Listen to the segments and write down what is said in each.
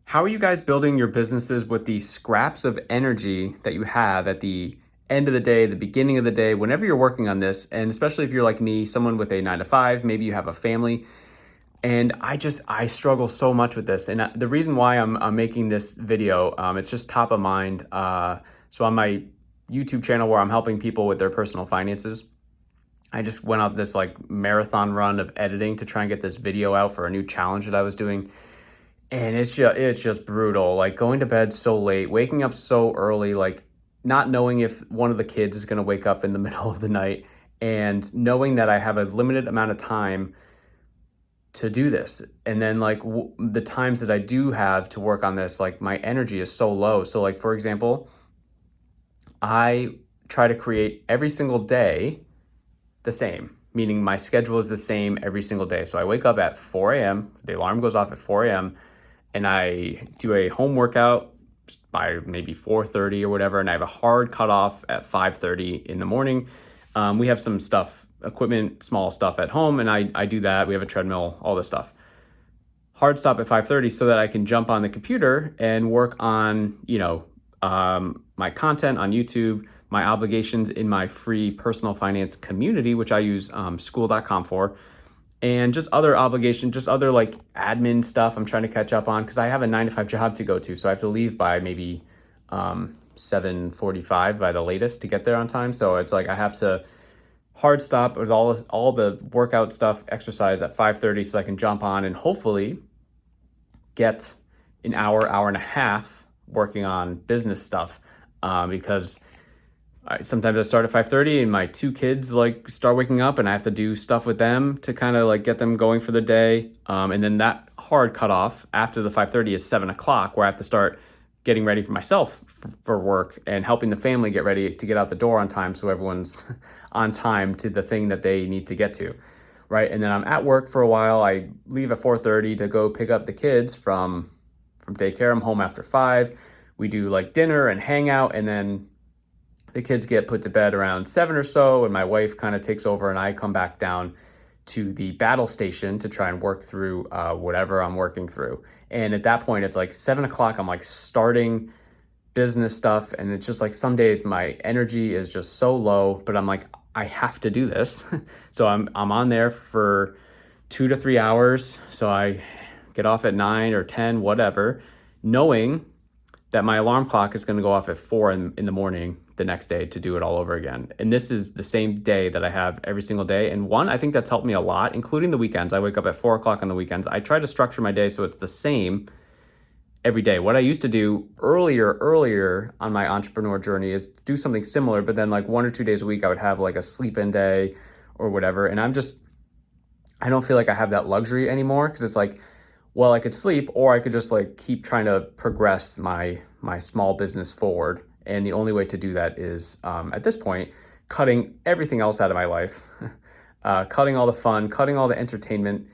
How are you guys building your businesses with the scraps of energy that you have at the end of the day, the beginning of the day, whenever you're working on this? And especially if you're like me, someone with a 9 to 5, maybe you have a family. And I struggle so much with this. And the reason why I'm making this video, it's just top of mind. So on my YouTube channel where I'm helping people with their personal finances, I just went out this like marathon run of editing to try and get this video out for a new challenge that I was doing. And it's just brutal. Like going to bed so late, waking up so early, like not knowing if one of the kids is going to wake up in the middle of the night, and knowing that I have a limited amount of time to do this. And then like the times that I do have to work on this, like my energy is so low. So like for example, I try to create every single day the same, meaning my schedule is the same every single day. So I wake up at 4 a.m., the alarm goes off at 4 a.m., and I do a home workout by maybe 4:30 or whatever, and I have a hard cutoff at 5:30 in the morning. We have some stuff, equipment, small stuff at home, and I do that. We have a treadmill, all this stuff. Hard stop at 5:30 so that I can jump on the computer and work on, my content on YouTube, my obligations in my free personal finance community, which I use school.com for, and just other obligations, just other like admin stuff I'm trying to catch up on because I have a 9 to 5 job to go to. So I have to leave by maybe 7:45 by the latest to get there on time. So it's like I have to hard stop with all the workout stuff, exercise at 5:30 so I can jump on and hopefully get an hour and a half working on business stuff because sometimes I start at 5:30 and my two kids like start waking up and I have to do stuff with them to kind of like get them going for the day. And then that hard cutoff after the 5:30 is 7 o'clock where I have to start getting ready for myself for work and helping the family get ready to get out the door on time so everyone's on time to the thing that they need to get to. Right. And then I'm at work for a while. I leave at 4:30 to go pick up the kids from daycare. I'm home after 5. We do like dinner and hang out, and then the kids get put to bed around 7 or so, and my wife kind of takes over, and I come back down to the battle station to try and work through whatever I'm working through. And at that point, it's like 7 o'clock. I'm like starting business stuff, and it's just like some days my energy is just so low, but I'm like, I have to do this. So I'm on there for 2 to 3 hours. So I get off at 9 or 10, whatever, knowing that my alarm clock is going to go off at 4 in the morning the next day to do it all over again. And this is the same day that I have every single day. And one, I think that's helped me a lot, including the weekends. I wake up at 4 o'clock on the weekends. I try to structure my day so it's the same every day. What I used to do earlier on my entrepreneur journey is do something similar, but then like 1 or 2 days a week, I would have like a sleep-in day or whatever. And I don't feel like I have that luxury anymore because it's like, well, I could sleep or I could just like keep trying to progress my small business forward. And the only way to do that is at this point, cutting everything else out of my life, cutting all the fun, cutting all the entertainment.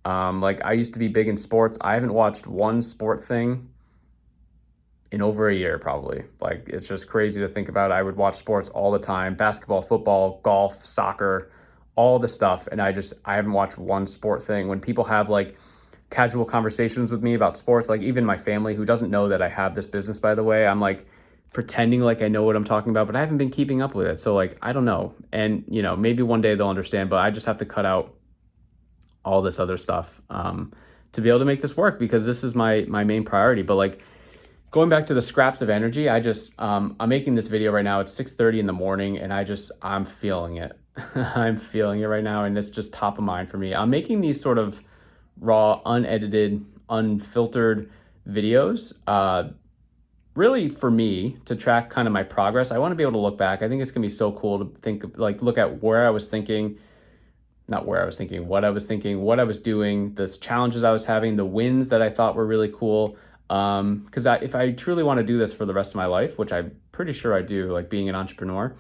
Like I used to be big in sports. I haven't watched one sport thing in over a year, probably. Like it's just crazy to think about. I would watch sports all the time, basketball, football, golf, soccer, all the stuff. And I haven't watched one sport thing. When people have like casual conversations with me about sports, like even my family who doesn't know that I have this business, by the way, I'm like pretending like I know what I'm talking about, but I haven't been keeping up with it. So like, I don't know. And maybe one day they'll understand, but I just have to cut out all this other stuff to be able to make this work because this is my main priority. But like going back to the scraps of energy, I'm making this video right now. It's 6:30 in the morning and I'm feeling it. I'm feeling it right now. And it's just top of mind for me. I'm making these sort of raw, unedited, unfiltered videos, really for me to track kind of my progress. I want to be able to look back. I think it's gonna be so cool to look at what I was thinking, what I was doing, the challenges I was having, the wins that I thought were really cool. Because if I truly want to do this for the rest of my life, which I'm pretty sure I do, like being an entrepreneur,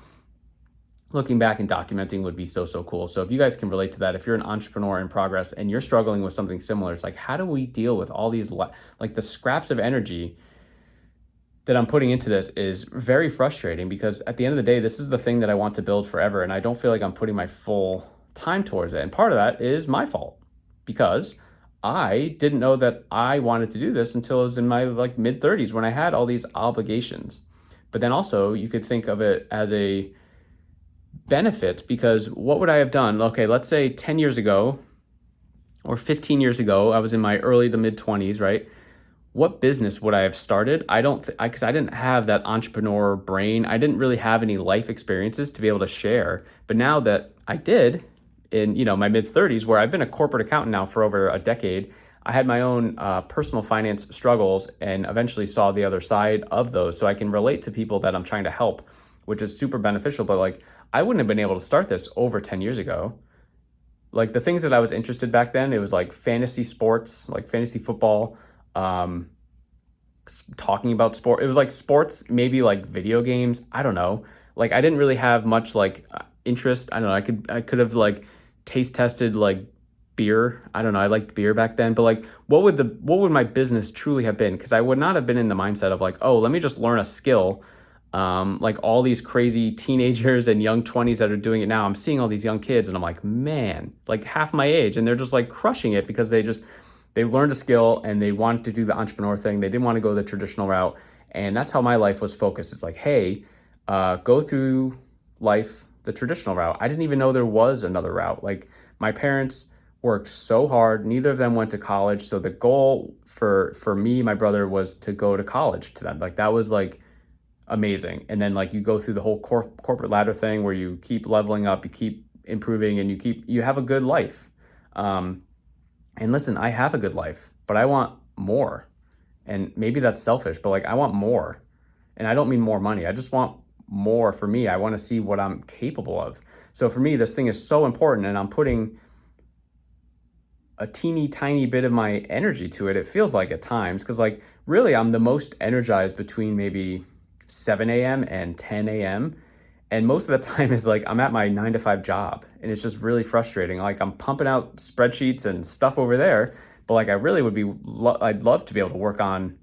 looking back and documenting would be so cool. So if you guys can relate to that, if you're an entrepreneur in progress and you're struggling with something similar, it's like, how do we deal with all these, like the scraps of energy that I'm putting into this is very frustrating because at the end of the day, this is the thing that I want to build forever. And I don't feel like I'm putting my full time towards it. And part of that is my fault because I didn't know that I wanted to do this until I was in my like mid 30s when I had all these obligations. But then also you could think of it as a benefit, because what would I have done? Okay, let's say 10 years ago or 15 years ago, I was in my early to mid 20s, right? What business would I have started? I don't, because I didn't have that entrepreneur brain. I didn't really have any life experiences to be able to share. But now that I did in, my mid 30s, where I've been a corporate accountant now for over a decade, I had my own personal finance struggles and eventually saw the other side of those. So I can relate to people that I'm trying to help, which is super beneficial. But like, I wouldn't have been able to start this over 10 years ago. Like the things that I was interested back then, it was like fantasy sports, like fantasy football, um, talking about sport. It was like sports, maybe like video games. I don't know. Like I didn't really have much like interest. I don't know. I could have like taste tested like beer. I don't know. I liked beer back then, but like what would my business truly have been? Because I would not have been in the mindset of like, oh, let me just learn a skill. Like all these crazy teenagers and young 20s that are doing it now. I'm seeing all these young kids and I'm like, man, like half my age, and they're just like crushing it because they learned a skill and they wanted to do the entrepreneur thing. They didn't want to go the traditional route. And that's how my life was focused. It's like, hey, go through life the traditional route. I didn't even know there was another route. Like my parents worked so hard. Neither of them went to college. So the goal for me, my brother, was to go to college to them. Like that was like amazing. And then like you go through the whole corporate ladder thing where you keep leveling up, you keep improving, and you have a good life. And listen, I have a good life, but I want more. And maybe that's selfish, but like I want more. And I don't mean more money. I just want more for me. I want to see what I'm capable of. So for me, this thing is so important, and I'm putting a teeny tiny bit of my energy to it. It feels like at times, because like really I'm the most energized between maybe 7 a.m. and 10 a.m. And most of the time is like I'm at my 9 to 5 job, and it's just really frustrating. Like I'm pumping out spreadsheets and stuff over there, but like I really would be, I'd love to be able to work on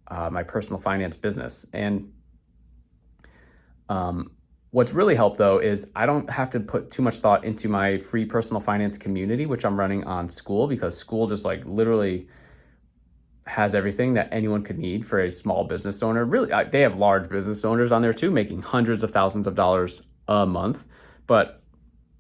my personal finance business. And what's really helped though is I don't have to put too much thought into my free personal finance community, which I'm running on School, because School just like literally has everything that anyone could need for a small business owner. Really, they have large business owners on there too, making hundreds of thousands of dollars a month. But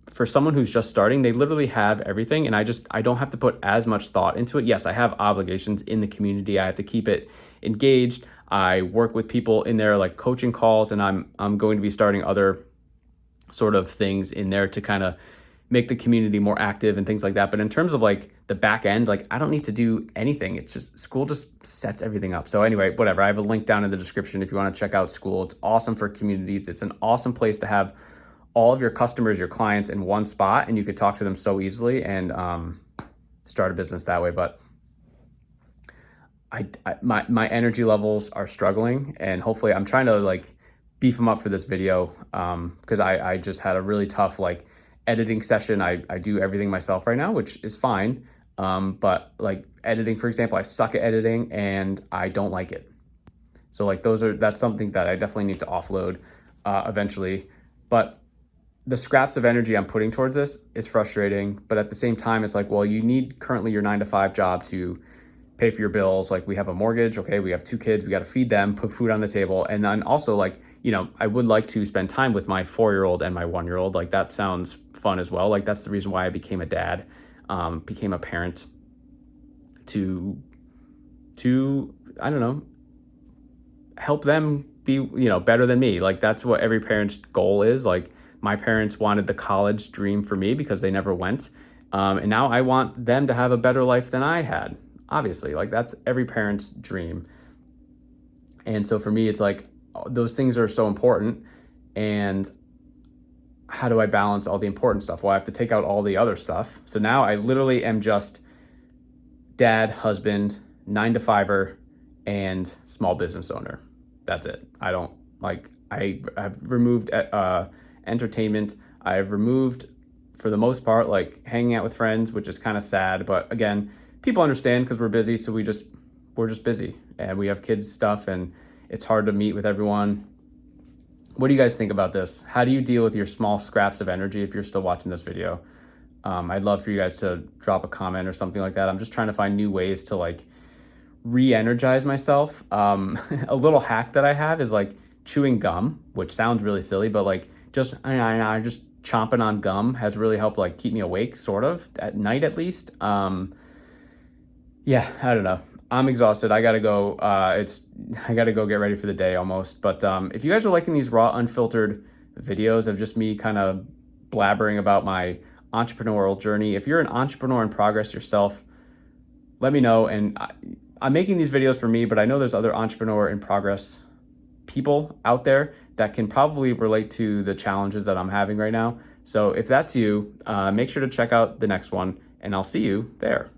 for someone who's just starting, they literally have everything. And I don't have to put as much thought into it. Yes, I have obligations in the community. I have to keep it engaged. I work with people in there like coaching calls, and I'm going to be starting other sort of things in there to kind of make the community more active and things like that. But in terms of like the back end, like I don't need to do anything. It's just School just sets everything up. So anyway, whatever. I have a link down in the description if you want to check out School. It's awesome for communities. It's an awesome place to have all of your customers, your clients in one spot, and you could talk to them so easily and start a business that way. But my energy levels are struggling, and hopefully I'm trying to like beef them up for this video, because I just had a really tough like editing session. I do everything myself right now, which is fine. But like editing, for example, I suck at editing and I don't like it. So like that's something that I definitely need to offload eventually. But the scraps of energy I'm putting towards this is frustrating. But at the same time, it's like, well, you need currently your 9 to 5 job to pay for your bills. Like we have a mortgage. Okay. We have 2 kids. We got to feed them, put food on the table. And then also like, I would like to spend time with my 4-year-old and my 1-year-old. Like that sounds fun as well. Like that's the reason why I became a dad, became a parent to, I don't know, help them be, better than me. Like that's what every parent's goal is. Like my parents wanted the college dream for me because they never went. And now I want them to have a better life than I had. Obviously, like that's every parent's dream. And so for me, it's like those things are so important. And how do I balance all the important stuff? Well, I have to take out all the other stuff. So now I literally am just dad, husband, 9 to 5er, and small business owner. That's it. I don't like, I've removed entertainment. I've removed, for the most part, like hanging out with friends, which is kind of sad. But again, people understand because we're busy. So we're just busy, and we have kids stuff, and it's hard to meet with everyone. What do you guys think about this? How do you deal with your small scraps of energy if you're still watching this video? I'd love for you guys to drop a comment or something like that. I'm just trying to find new ways to like re-energize myself. A little hack that I have is like chewing gum, which sounds really silly, but like just chomping on gum has really helped like keep me awake, sort of at night at least. Yeah, I don't know. I'm exhausted. I gotta go. I gotta go get ready for the day almost. But if you guys are liking these raw, unfiltered videos of just me kind of blabbering about my entrepreneurial journey, if you're an entrepreneur in progress yourself, let me know. And I'm making these videos for me, but I know there's other entrepreneur in progress people out there that can probably relate to the challenges that I'm having right now. So if that's you, make sure to check out the next one, and I'll see you there.